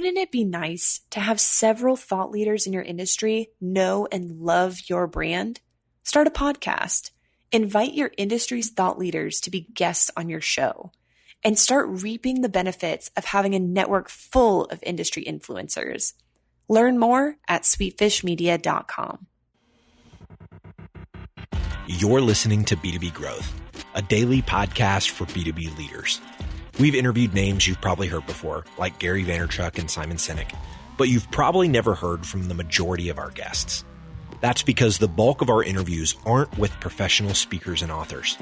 wouldn't it be nice to have several thought leaders in your industry know and love your brand? Start a podcast. Invite your industry's thought leaders to be guests on your show, and start reaping the benefits of having a network full of industry influencers. Learn more at sweetfishmedia.com. You're listening to B2B Growth, a daily podcast for B2B leaders. We've interviewed names you've probably heard before, like Gary Vaynerchuk and Simon Sinek, but you've probably never heard from the majority of our guests. That's because the bulk of our interviews aren't with professional speakers and authors.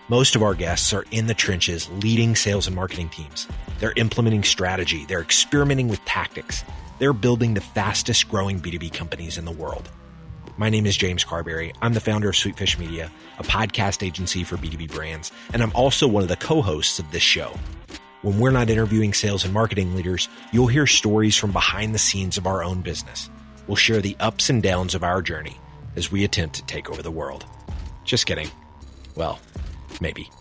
Most of our guests are in the trenches leading sales and marketing teams. They're implementing strategy. They're experimenting with tactics. They're building the fastest growing B2B companies in the world. My name is James Carberry. I'm the founder of Sweetfish Media, a podcast agency for B2B brands, and I'm also one of the co-hosts of this show. When we're not interviewing sales and marketing leaders, you'll hear stories from behind the scenes of our own business. We'll share the ups and downs of our journey as we attempt to take over the world. Just kidding. Well, maybe.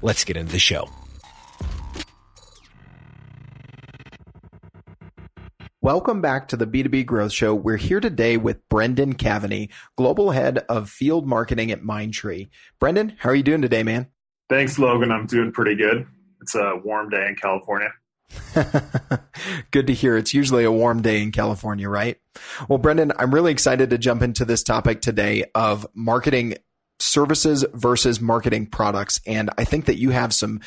Let's get into the show. Welcome back to the B2B Growth Show. We're here today with Brendan Kavaney, Global Head of Field Marketing at Mindtree. Brendan, how are you doing today, man? Thanks, Logan. I'm doing pretty good. It's a warm day in California. Good to hear. It's usually a warm day in California, right? Well, Brendan, I'm really excited to jump into this topic today of marketing services versus marketing products. And I think that you have some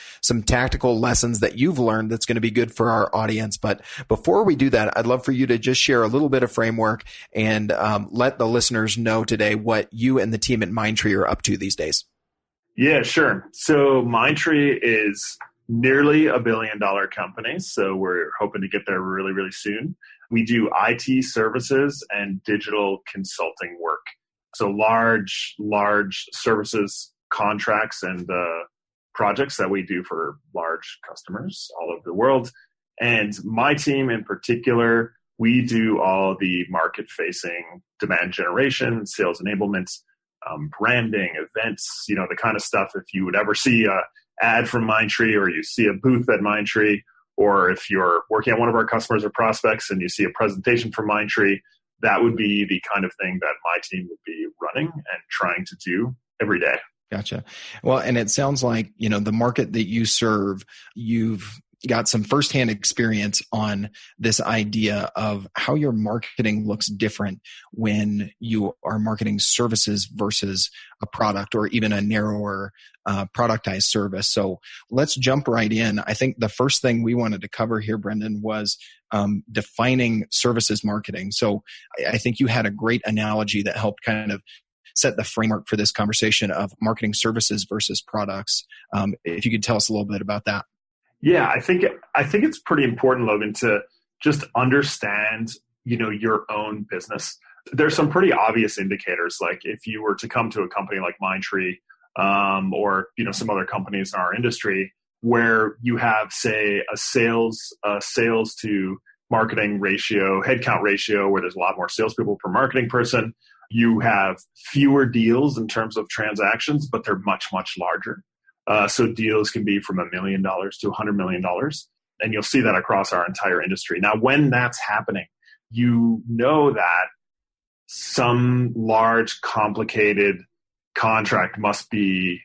tactical lessons that you've learned that's going to be good for our audience. But before we do that, I'd love for you to just share a little bit of framework and let the listeners know today what you and the team at Mindtree are up to these days. Yeah, sure. So Mindtree is nearly $1 billion company. So we're hoping to get there really, really soon. We do IT services and digital consulting work. So large services contracts and projects that we do for large customers all over the world. And my team in particular, we do all the market-facing demand generation, sales enablement, branding, events, the kind of stuff. If you would ever see a ad from Mindtree, or you see a booth at Mindtree, or if you're working at one of our customers or prospects and you see a presentation from Mindtree, that would be the kind of thing that my team would be running and trying to do every day. Gotcha. Well, and it sounds like, the market that you serve, you've got some firsthand experience on this idea of how your marketing looks different when you are marketing services versus a product or even a narrower productized service. So let's jump right in. I think the first thing we wanted to cover here, Brendan, was defining services marketing. So I think you had a great analogy that helped kind of set the framework for this conversation of marketing services versus products. If you could tell us a little bit about that. Yeah, I think it's pretty important, Logan, to just understand, your own business. There's some pretty obvious indicators, like if you were to come to a company like Mindtree, or some other companies in our industry, where you have, say, a sales to marketing ratio, headcount ratio, where there's a lot more salespeople per marketing person. You have fewer deals in terms of transactions, but they're much, much larger. So deals can be from $1 million to $100 million. And you'll see that across our entire industry. Now, when that's happening, you know that some large, complicated contract must be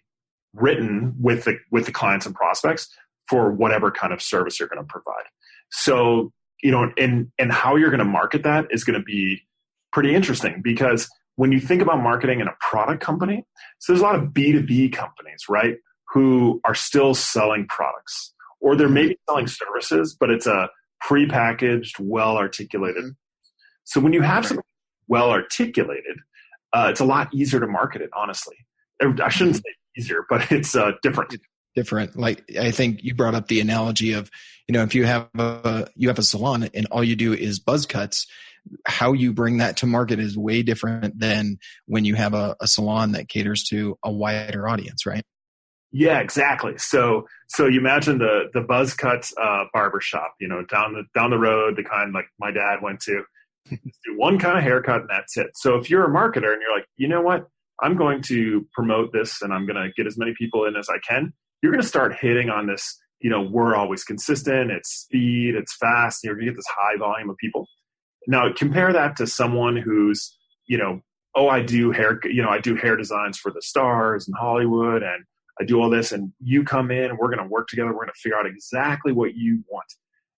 written with the clients and prospects for whatever kind of service you're going to provide. So, and how you're going to market that is going to be pretty interesting, because when you think about marketing in a product company, so there's a lot of B2B companies, right, who are still selling products, or they're maybe selling services, but it's a prepackaged, well-articulated. So when you have something well-articulated, it's a lot easier to market it, honestly. I shouldn't say easier, but it's different. Different. Like, I think you brought up the analogy of, if you have a salon and all you do is buzz cuts, how you bring that to market is way different than when you have a salon that caters to a wider audience, right? Yeah, exactly. So you imagine the buzz cut barbershop, down the road, the kind like my dad went to. Just do one kind of haircut and that's it. So if you're a marketer and you're like, you know what, I'm going to promote this and I'm going to get as many people in as I can, you're going to start hitting on this we're always consistent. It's speed, it's fast. You're going to get this high volume of people. Now compare that to someone who's, I do hair designs for the stars in Hollywood, and I do all this, and you come in and we're going to work together. We're going to figure out exactly what you want.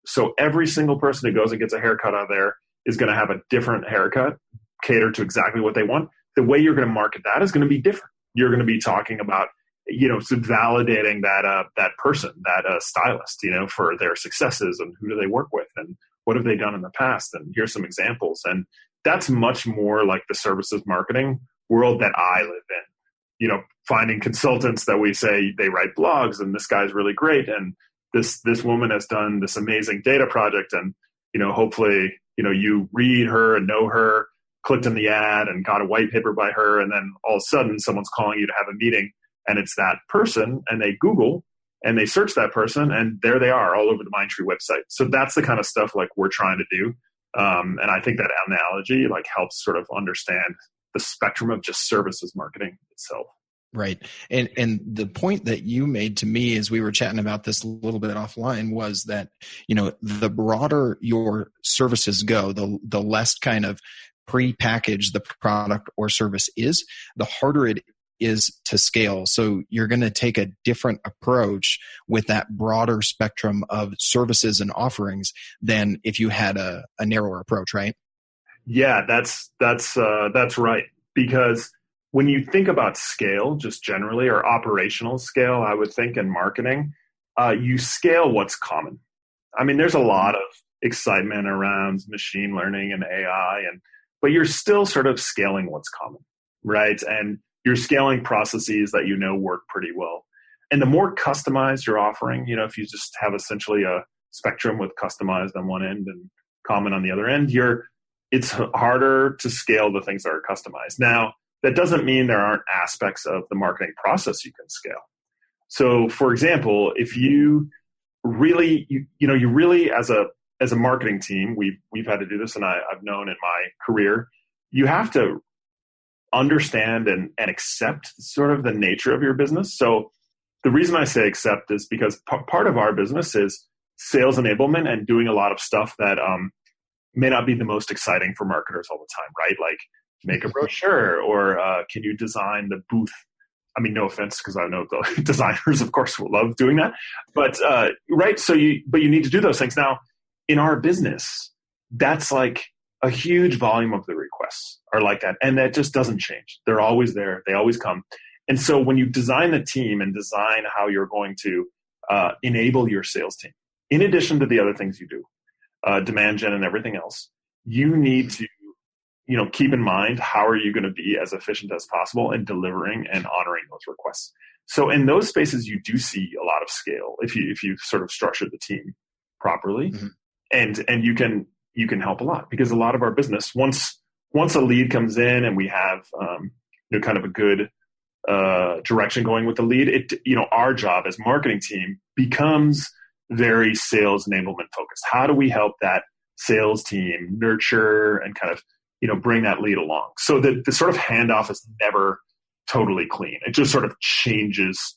So every single person who goes and gets a haircut out there is going to have a different haircut, cater to exactly what they want. The way you're going to market that is going to be different. You're going to be talking about, so validating that person, that stylist, for their successes and who do they work with and what have they done in the past, and here's some examples. And that's much more like the services marketing world that I live in. Finding consultants that we say they write blogs, and this guy's really great, and this woman has done this amazing data project, and hopefully you read her and know her, clicked on the ad and got a white paper by her, and then all of a sudden someone's calling you to have a meeting, and it's that person, and they Google and they search that person, and there they are all over the Mindtree website. So that's the kind of stuff like we're trying to do. And I think that analogy like helps sort of understand the spectrum of just services marketing itself. Right. And the point that you made to me as we were chatting about this a little bit offline was that, the broader your services go, the less kind of pre-packaged the product or service is, the harder it is to scale. So you're going to take a different approach with that broader spectrum of services and offerings than if you had a narrower approach, right? Yeah, that's right. Because when you think about scale, just generally, or operational scale, I would think in marketing, you scale what's common. I mean, there's a lot of excitement around machine learning and AI, but you're still sort of scaling what's common, right? And you're scaling processes that work pretty well. And the more customized you're offering, if you just have essentially a spectrum with customized on one end and common on the other end, it's harder to scale the things that are customized. Now, that doesn't mean there aren't aspects of the marketing process you can scale. So, for example, if you really, you really as a marketing team, we've had to do this, and I've known in my career, you have to understand and accept sort of the nature of your business. So the reason I say accept is because part of our business is sales enablement and doing a lot of stuff that may not be the most exciting for marketers all the time, right? Like make a brochure, or can you design the booth? I mean, no offense, because I know the designers, of course, will love doing that. But right, but you need to do those things. Now, in our business, that's like a huge volume of the requests are like that. And that just doesn't change. They're always there. They always come. And so when you design the team and design how you're going to enable your sales team, in addition to the other things you do, demand gen and everything else, you need to keep in mind how are you going to be as efficient as possible in delivering and honoring those requests. So in those spaces, you do see a lot of scale if you sort of structure the team properly, mm-hmm. and you can help a lot, because a lot of our business, once a lead comes in and we have kind of a good direction going with the lead, our job as marketing team becomes very sales enablement focused. How do we help that sales team nurture and kind of bring that lead along? So the sort of handoff is never totally clean. It just sort of changes,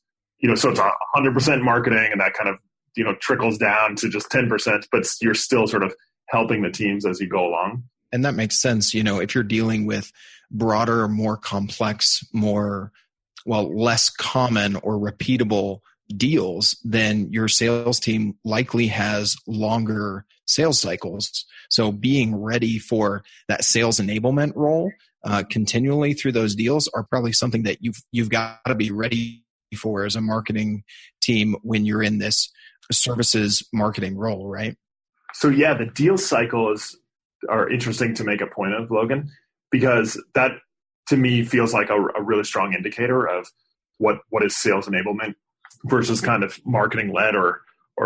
so it's 100% marketing, and that kind of trickles down to just 10%, but you're still sort of helping the teams as you go along. And that makes sense. If you're dealing with broader, more complex, less common or repeatable deals, then your sales team likely has longer sales cycles. So being ready for that sales enablement role continually through those deals are probably something that you've got to be ready for as a marketing team when you're in this services marketing role, right? So yeah, the deal cycles are interesting to make a point of, Logan, because that to me feels like a really strong indicator of what is sales enablement versus kind of marketing led or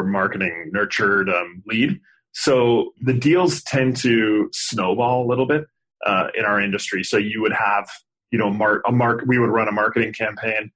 marketing nurtured lead. So the deals tend to snowball a little bit in our industry. So you would have, we would run a marketing campaign,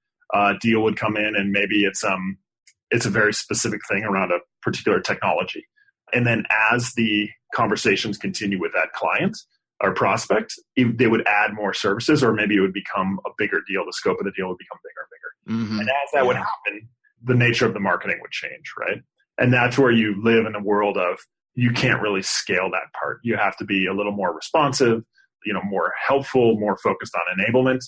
deal would come in, and maybe it's a very specific thing around a particular technology. And then as the conversations continue with that client or prospect, they would add more services, or maybe it would become a bigger deal. The scope of the deal would become bigger and bigger. Mm-hmm. And as that would happen, the nature of the marketing would change, right? And that's where you live in the world of, you can't really scale that part. You have to be a little more responsive, more helpful, more focused on enablement,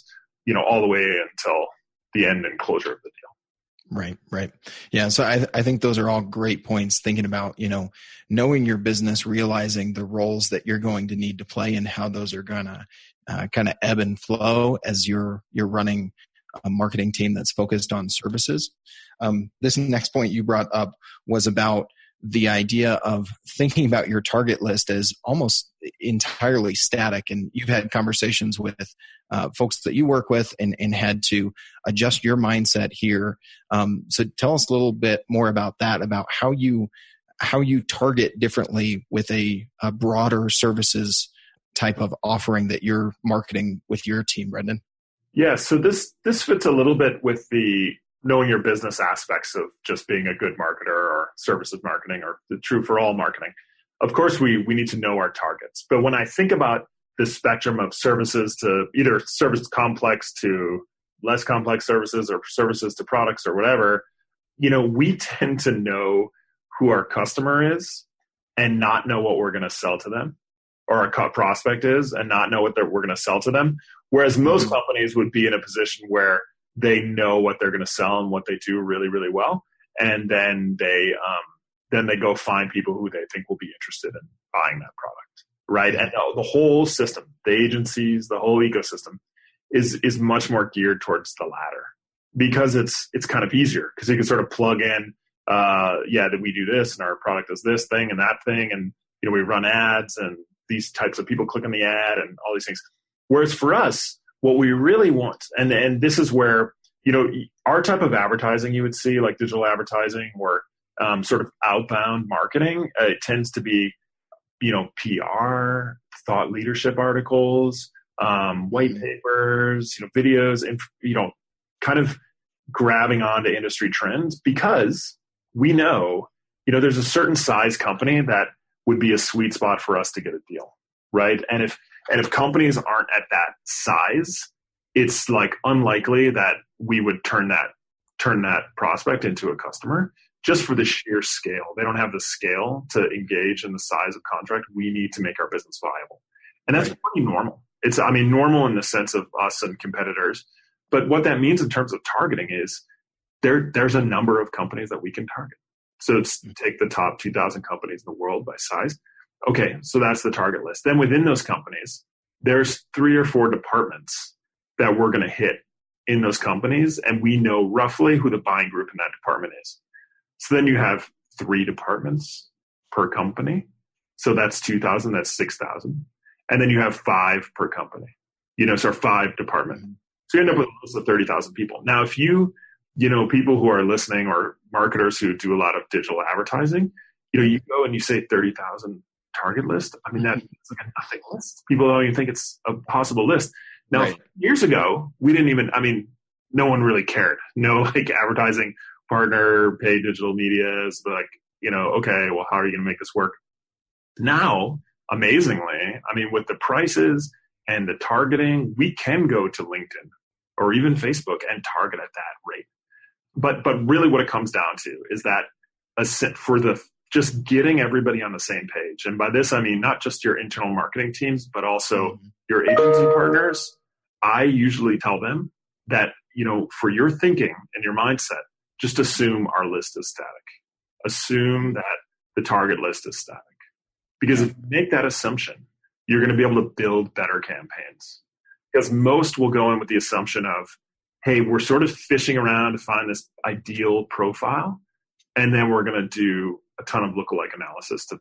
all the way until the end and closure of the deal. Right. Yeah. So I think those are all great points, thinking about, knowing your business, realizing the roles that you're going to need to play and how those are going to kind of ebb and flow as you're running a marketing team that's focused on services. This next point you brought up was about the idea of thinking about your target list as almost entirely static. And you've had conversations with folks that you work with and had to adjust your mindset here. So tell us a little bit more about that, about how you target differently with a broader services type of offering that you're marketing with your team, Brendan. Yeah, so this fits a little bit with the knowing your business aspects of just being a good marketer or services marketing, or the true for all marketing. Of course, we need to know our targets. But when I think about the spectrum of services, to either service complex to less complex services, or services to products or whatever, we tend to know who our customer is and not know what we're going to sell to them, or our prospect is and not know what we're going to sell to them. Whereas most companies would be in a position where they know what they're going to sell and what they do really, really well. And then they go find people who they think will be interested in buying that product, right? And the whole system, the agencies, the whole ecosystem is much more geared towards the latter, because it's kind of easier, because you can sort of plug in, that we do this and our product does this thing and that thing. And, we run ads and these types of people click on the ad and all these things. Whereas for us, what we really want, and this is where, our type of advertising you would see, like digital advertising or sort of outbound marketing, it tends to be, PR, thought leadership articles, white papers, videos, and, kind of grabbing onto industry trends, because we know, there's a certain size company that would be a sweet spot for us to get a deal, right? And if companies aren't at that size, it's like unlikely that we would turn that prospect into a customer, just for the sheer scale. They don't have the scale to engage in the size of contract we need to make our business viable. And that's pretty normal. It's, normal in the sense of us and competitors. But what that means in terms of targeting is there's a number of companies that we can target. So take the top 2,000 companies in the world by size. Okay, so that's the target list. Then within those companies, there's 3 or 4 departments that we're going to hit in those companies, and we know roughly who the buying group in that department is. So then you have 3 departments per company. So that's 2,000, that's 6,000. And then you have 5 per company, so 5 departments. So you end up with a list of 30,000 people. Now, if people who are listening, or marketers who do a lot of digital advertising, you go and you say 30,000 target list. That's like a nothing list. People don't even think it's a possible list. Now, years ago, we didn't even, no one really cared. No, advertising partner, paid digital media is like, okay, well, how are you going to make this work? Now, amazingly, with the prices and the targeting, we can go to LinkedIn or even Facebook and target at that rate. But really what it comes down to is that just getting everybody on the same page. And by this, I mean not just your internal marketing teams, but also your agency partners. I usually tell them that, for your thinking and your mindset, just assume our list is static. Assume that the target list is static. Because if you make that assumption, you're going to be able to build better campaigns. Because most will go in with the assumption of, hey, we're sort of fishing around to find this ideal profile, and then we're going to do a ton of lookalike analysis to,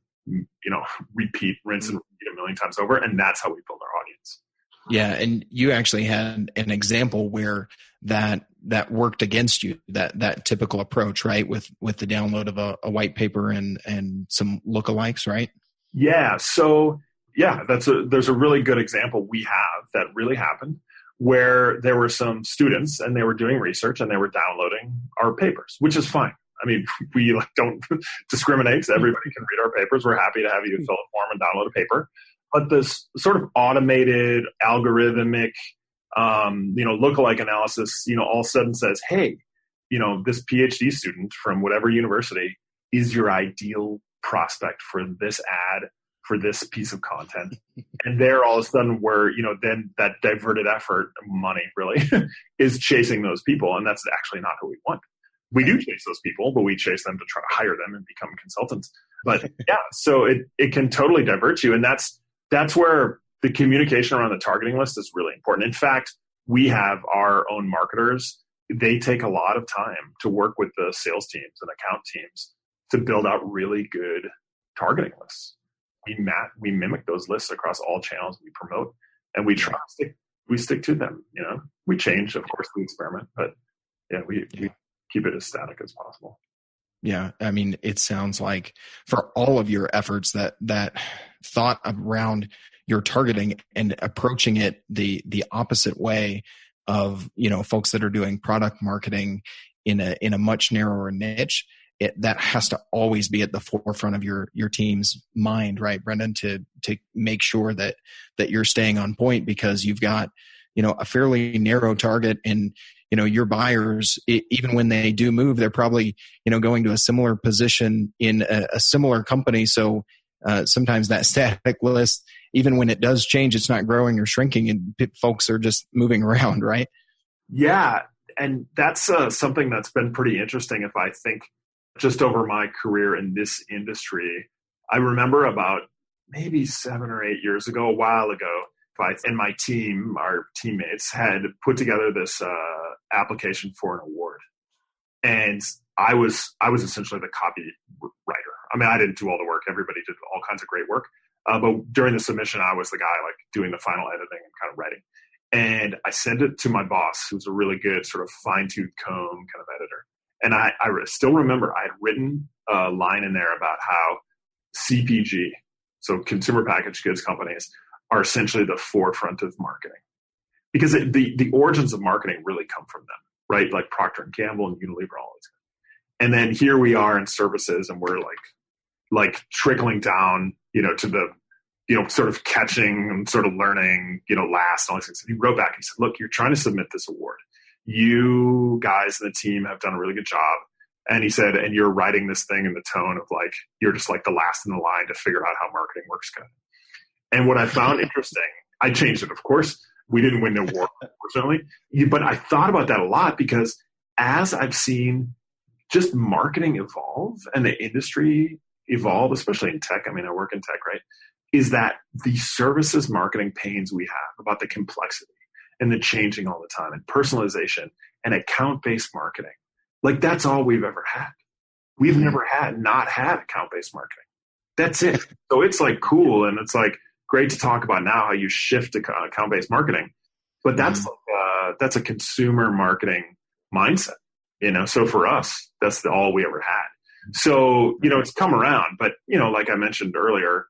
repeat, rinse, and repeat a million times over, and that's how we build our audience. Yeah, and you actually had an example where that worked against you, that typical approach, right? With the download of a white paper and some lookalikes, right? Yeah. So there's a really good example we have that really happened, where there were some students and they were doing research and they were downloading our papers, which is fine. We don't discriminate. Everybody can read our papers. We're happy to have you fill a form and download a paper. But this sort of automated, algorithmic, lookalike analysis, all of a sudden says, hey, this PhD student from whatever university is your ideal prospect for this ad, for this piece of content. And there all of a sudden where, then that diverted effort, money really, is chasing those people. And that's actually not who we want. We do chase those people, but we chase them to try to hire them and become consultants. But yeah, so it can totally divert you. And that's where the communication around the targeting list is really important. In fact, we have our own marketers. They take a lot of time to work with the sales teams and account teams to build out really good targeting lists. We mimic those lists across all channels we promote, and we stick to them. We change, of course, we experiment, but we keep it as static as possible. Yeah. I mean, it sounds like for all of your efforts that thought around your targeting and approaching it the opposite way of, folks that are doing product marketing in a much narrower niche, that has to always be at the forefront of your team's mind, right, Brendan, to make sure that you're staying on point, because you've got, a fairly narrow target, and, your buyers, even when they do move, they're probably, going to a similar position in a similar company. So sometimes that static list, even when it does change, it's not growing or shrinking, and folks are just moving around, right? Yeah. And that's something that's been pretty interesting. If I think just over my career in this industry, I remember about maybe 7 or 8 years ago, a while ago, and my team, our teammates, had put together this application for an award. And I was essentially the copy writer. I mean, I didn't do all the work. Everybody did all kinds of great work. But during the submission, I was the guy doing the final editing and kind of writing. And I sent it to my boss, who's a really good sort of fine-tooth comb kind of editor. And I still remember I had written a line in there about how CPG, so consumer packaged goods companies, are essentially the forefront of marketing. Because the origins of marketing really come from them, right? Like Procter & Gamble and Unilever, all this. And then here we are in services, and we're like trickling down, to the, sort of catching and sort of learning, last, and all these things. And he wrote back and he said, look, you're trying to submit this award. You guys in the team have done a really good job. And he said, and you're writing this thing in the tone of you're just the last in the line to figure out how marketing works good. And what I found interesting, I changed it, of course. We didn't win the award, unfortunately. But I thought about that a lot, because as I've seen just marketing evolve and the industry evolve, especially in tech, I mean, I work in tech, right, is that the services marketing pains we have about the complexity and the changing all the time and personalization and account-based marketing, that's all we've ever had. We've never not had account-based marketing. That's it. So it's cool, and it's great to talk about now how you shift to account-based marketing, but that's that's a consumer marketing mindset, So for us, that's all we ever had. So it's come around, but like I mentioned earlier,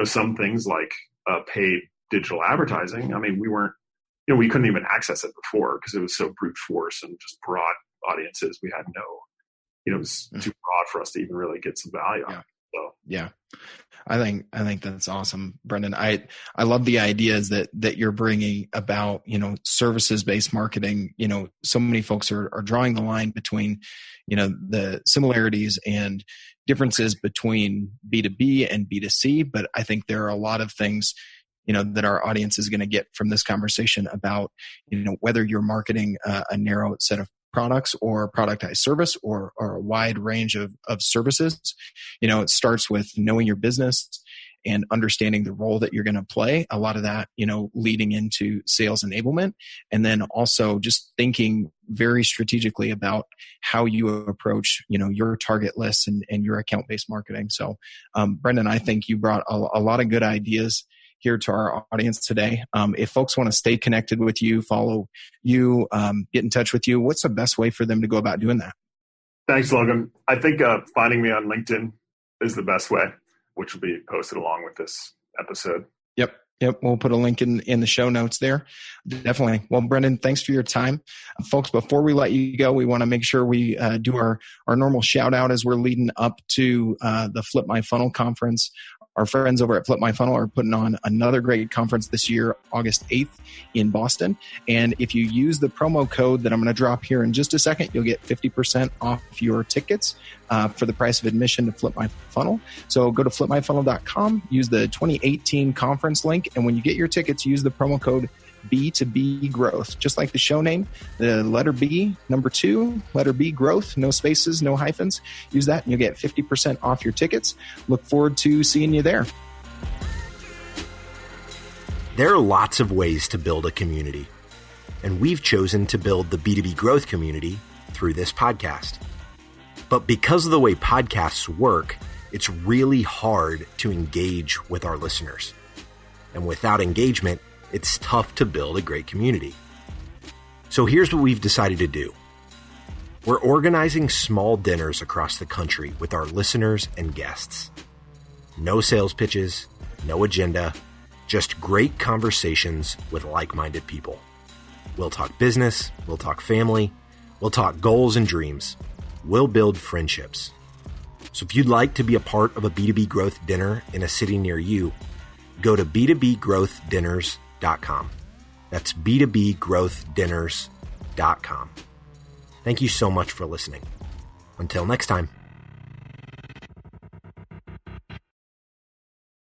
some things like paid digital advertising. I mean, we weren't, we couldn't even access it before because it was so brute force and just broad audiences. We had no, it was too broad for us to even really get some value out of it. So. Yeah. I think that's awesome, Brendan. I love the ideas that you're bringing about, services-based marketing. So many folks are drawing the line between, the similarities and differences between B2B and B2C. But I think there are a lot of things, that our audience is going to get from this conversation about, whether you're marketing a narrow set of products or productized service or a wide range of services. It starts with knowing your business and understanding the role that you're going to play. A lot of that, leading into sales enablement, and then also just thinking very strategically about how you approach, your target lists and your account-based marketing. So, Brendan, I think you brought a lot of good ideas here to our audience today. If folks want to stay connected with you, follow you, get in touch with you, what's the best way for them to go about doing that? Thanks, Logan. I think finding me on LinkedIn is the best way, which will be posted along with this episode. Yep. We'll put a link in the show notes there. Definitely. Well, Brendan, thanks for your time. Folks, before we let you go, we want to make sure we do our normal shout out as we're leading up to the Flip My Funnel conference. Our friends over at Flip My Funnel are putting on another great conference this year, August 8th in Boston. And if you use the promo code that I'm going to drop here in just a second, you'll get 50% off your tickets for the price of admission to Flip My Funnel. So go to flipmyfunnel.com, use the 2018 conference link, and when you get your tickets, use the promo code B2B growth, just like the show name, the letter B, number 2, letter B growth, no spaces, no hyphens. Use that and you'll get 50% off your tickets. Look forward to seeing you there. There are lots of ways to build a community, and we've chosen to build the B2B growth community through this podcast. But because of the way podcasts work, it's really hard to engage with our listeners. And without engagement, it's tough to build a great community. So here's what we've decided to do. We're organizing small dinners across the country with our listeners and guests. No sales pitches, no agenda, just great conversations with like-minded people. We'll talk business, we'll talk family, we'll talk goals and dreams. We'll build friendships. So if you'd like to be a part of a B2B growth dinner in a city near you, go to b2bgrowthdinners.com. That's b2bgrowthdinners.com. Thank you so much for listening. Until next time.